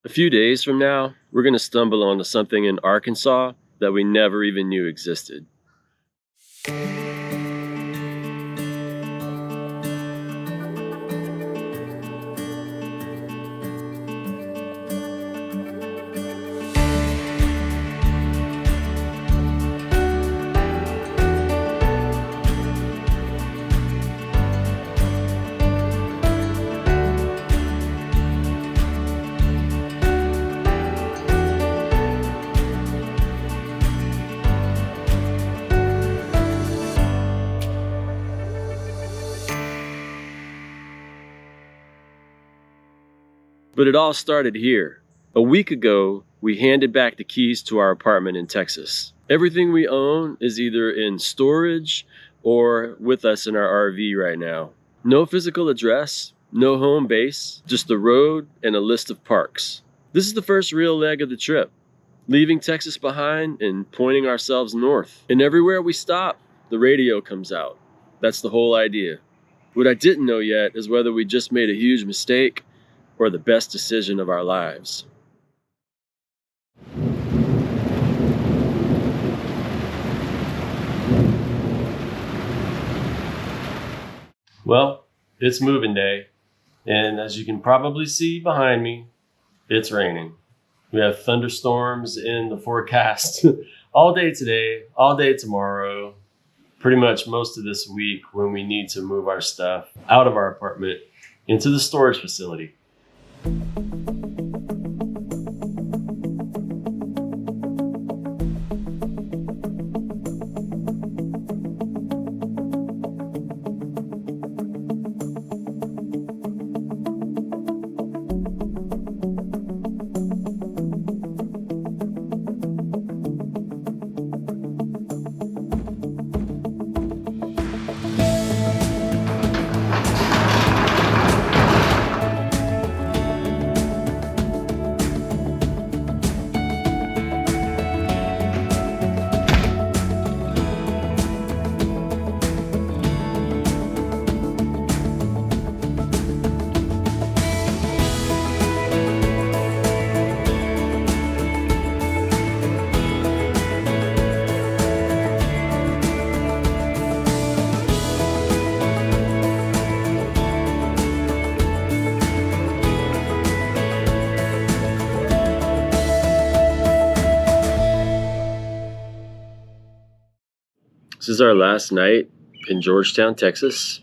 A few days from now, we're going to stumble onto something in Arkansas that we never even knew existed. But it all started here. A week ago, we handed back the keys to our apartment in Texas. Everything we own is either in storage or with us in our RV right now. No physical address, no home base, just the road and a list of parks. This is the first real leg of the trip, leaving Texas behind and pointing ourselves north. And everywhere we stop, the radio comes out. That's the whole idea. What I didn't know yet is whether we just made a huge mistake or the best decision of our lives. Well, it's moving day, and as you can probably see behind me, it's raining. We have thunderstorms in the forecast all day today, all day tomorrow, pretty much most of this week when we need to move our stuff out of our apartment into the storage facility. This is our last night in Georgetown, Texas.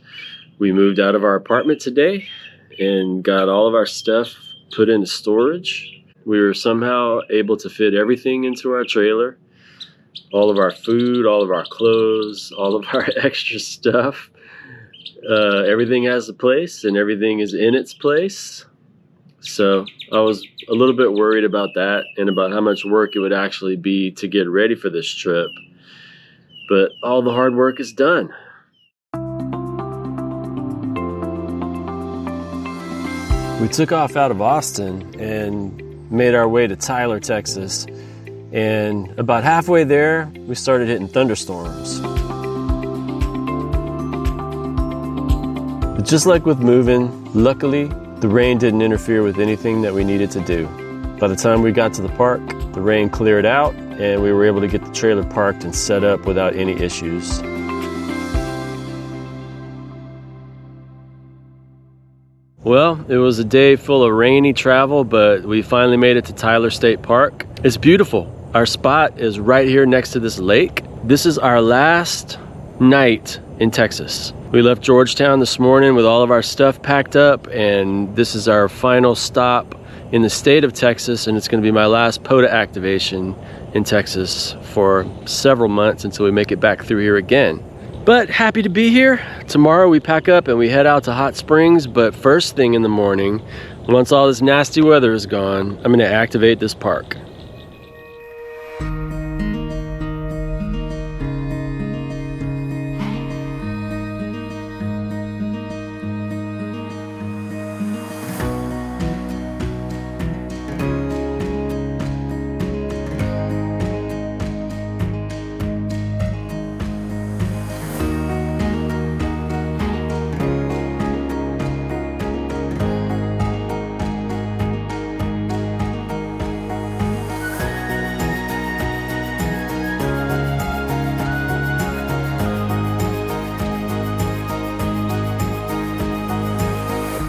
We moved out of our apartment today and got all of our stuff put into storage. We were somehow able to fit everything into our trailer. All of our food, all of our clothes, all of our extra stuff. Everything has a place and everything is in its place. So I was a little bit worried about that and about how much work it would actually be to get ready for this trip. But all the hard work is done. We took off out of Austin and made our way to Tyler, Texas. And about halfway there, we started hitting thunderstorms. But just like with moving, luckily, the rain didn't interfere with anything that we needed to do. By the time we got to the park, the rain cleared out and we were able to get the trailer parked and set up without any issues. Well, it was a day full of rainy travel, but we finally made it to Tyler State Park. It's beautiful. Our spot is right here next to this lake. This is our last night in Texas. We left Georgetown this morning with all of our stuff packed up, and this is our final stop in the state of Texas, and it's going to be my last POTA activation in Texas for several months until we make it back through here again. But happy to be here. Tomorrow we pack up and we head out to Hot Springs, but first thing in the morning, once all this nasty weather is gone, I'm going to activate this park.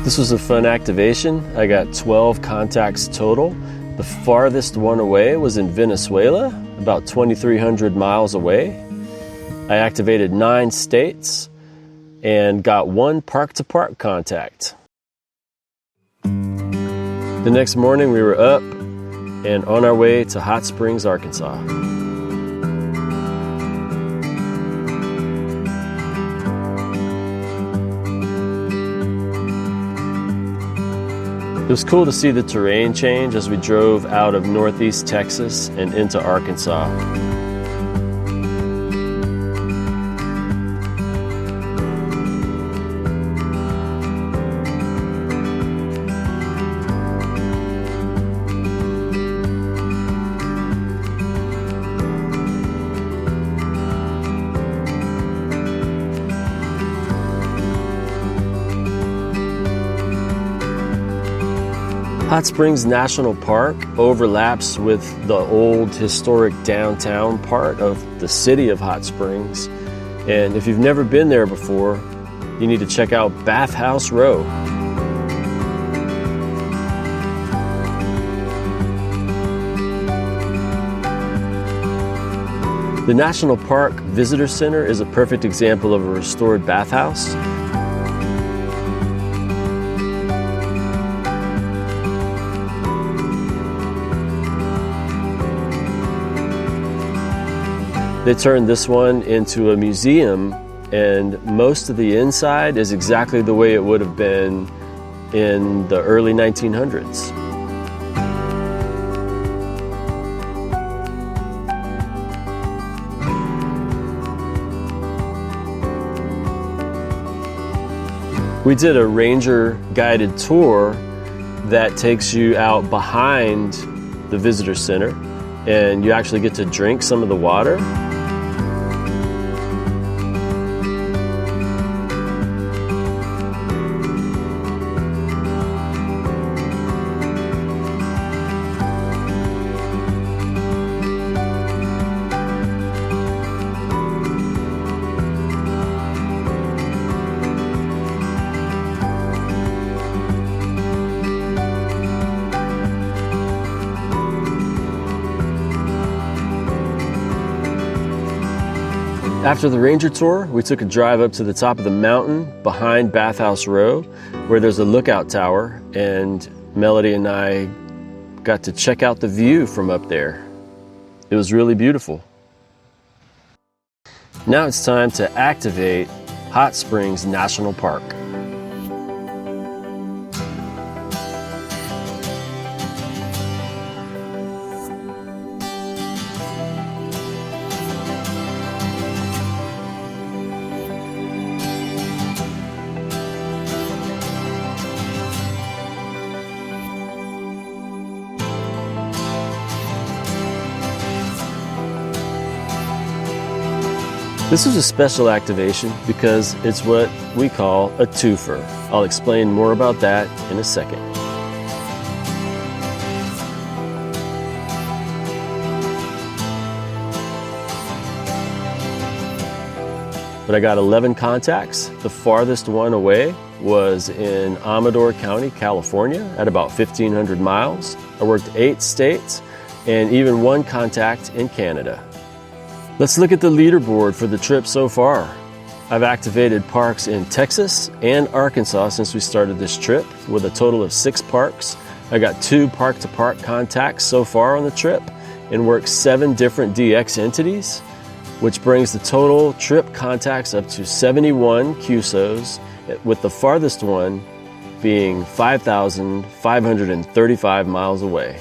This was a fun activation. I got 12 contacts total. The farthest one away was in Venezuela, about 2,300 miles away. I activated 9 states and got 1 park-to-park contact. The next morning we were up and on our way to Hot Springs, Arkansas. It was cool to see the terrain change as we drove out of northeast Texas and into Arkansas. Hot Springs National Park overlaps with the old historic downtown part of the city of Hot Springs. And if you've never been there before, you need to check out Bathhouse Row. The National Park Visitor Center is a perfect example of a restored bathhouse. They turned this one into a museum, and most of the inside is exactly the way it would have been in the early 1900s. We did a ranger guided tour that takes you out behind the visitor center, and you actually get to drink some of the water. After the ranger tour, we took a drive up to the top of the mountain behind Bathhouse Row, where there's a lookout tower, and Melody and I got to check out the view from up there. It was really beautiful. Now it's time to activate Hot Springs National Park. This is a special activation because it's what we call a twofer. I'll explain more about that in a second. But I got 11 contacts. The farthest one away was in Amador County, California, at about 1,500 miles. I worked 8 states and even 1 contact in Canada. Let's look at the leaderboard for the trip so far. I've activated parks in Texas and Arkansas since we started this trip, with a total of 6 parks. I got 2 park-to-park contacts so far on the trip and worked 7 different DX entities, which brings the total trip contacts up to 71 QSOs, with the farthest one being 5,535 miles away.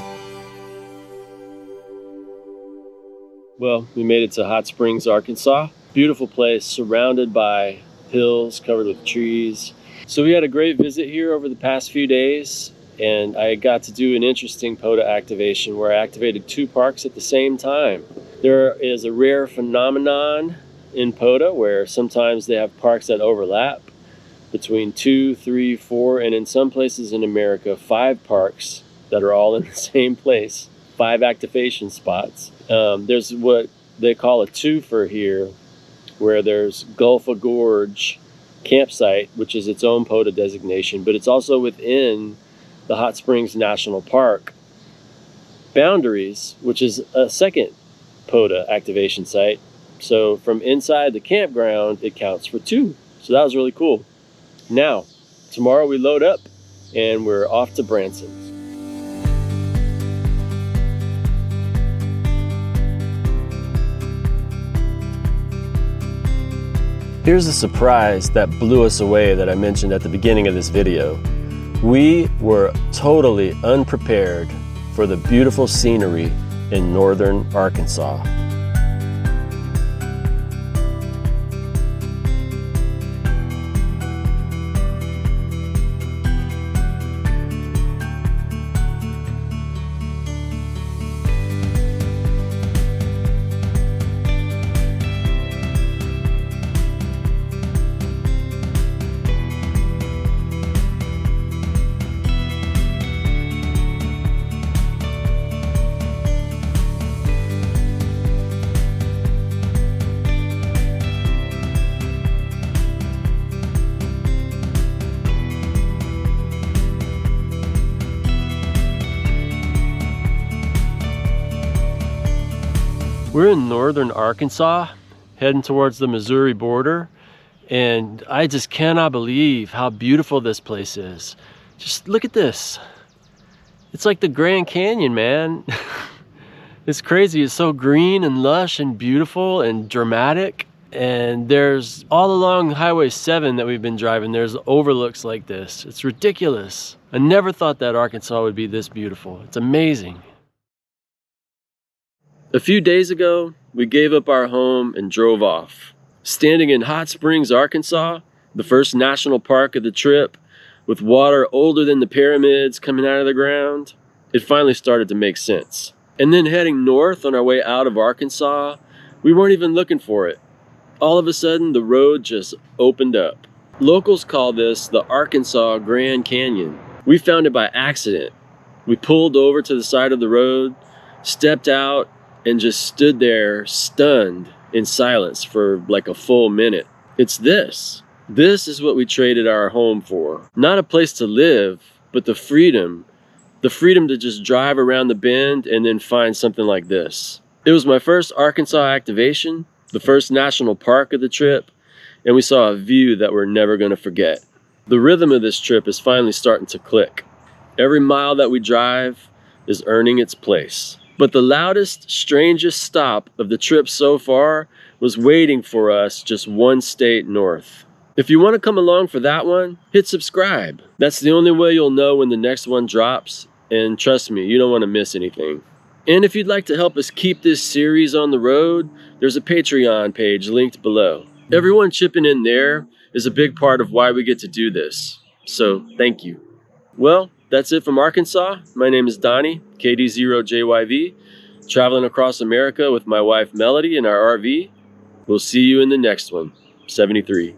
Well, we made it to Hot Springs, Arkansas. Beautiful place, surrounded by hills covered with trees. So we had a great visit here over the past few days, and I got to do an interesting POTA activation where I activated 2 parks at the same time. There is a rare phenomenon in POTA where sometimes they have parks that overlap between 2, 3, 4, and in some places in America, 5 parks that are all in the same place, 5 activation spots. There's what they call a twofer here, where there's Gulpha Gorge campsite, which is its own POTA designation, but it's also within the Hot Springs National Park boundaries, which is a second POTA activation site. So from inside the campground, it counts for 2. So that was really cool. Now, tomorrow we load up and we're off to Branson. Here's a surprise that blew us away that I mentioned at the beginning of this video. We were totally unprepared for the beautiful scenery in northern Arkansas. We're in northern Arkansas, heading towards the Missouri border, and I just cannot believe how beautiful this place is. Just look at this. It's like the Grand Canyon, man. It's crazy. It's so green and lush and beautiful and dramatic. And there's all along Highway 7 that we've been driving, there's overlooks like this. It's ridiculous. I never thought that Arkansas would be this beautiful. It's amazing. A few days ago, we gave up our home and drove off. Standing in Hot Springs, Arkansas, the first national park of the trip, with water older than the pyramids coming out of the ground, it finally started to make sense. And then heading north on our way out of Arkansas, we weren't even looking for it. All of a sudden, the road just opened up. Locals call this the Arkansas Grand Canyon. We found it by accident. We pulled over to the side of the road, stepped out, and just stood there stunned in silence for like a full minute. It's this. This is what we traded our home for. Not a place to live, but the freedom to just drive around the bend and then find something like this. It was my first Arkansas activation, the first national park of the trip, and we saw a view that we're never going to forget. The rhythm of this trip is finally starting to click. Every mile that we drive is earning its place. But the loudest, strangest stop of the trip so far was waiting for us just one state north. If you want to come along for that one, hit subscribe. That's the only way you'll know when the next one drops, and trust me, you don't want to miss anything. And if you'd like to help us keep this series on the road, there's a Patreon page linked below. Everyone chipping in there is a big part of why we get to do this. So thank you. Well, that's it from Arkansas. My name is Donnie, KD0JYV, traveling across America with my wife Melody in our RV. We'll see you in the next one, 73.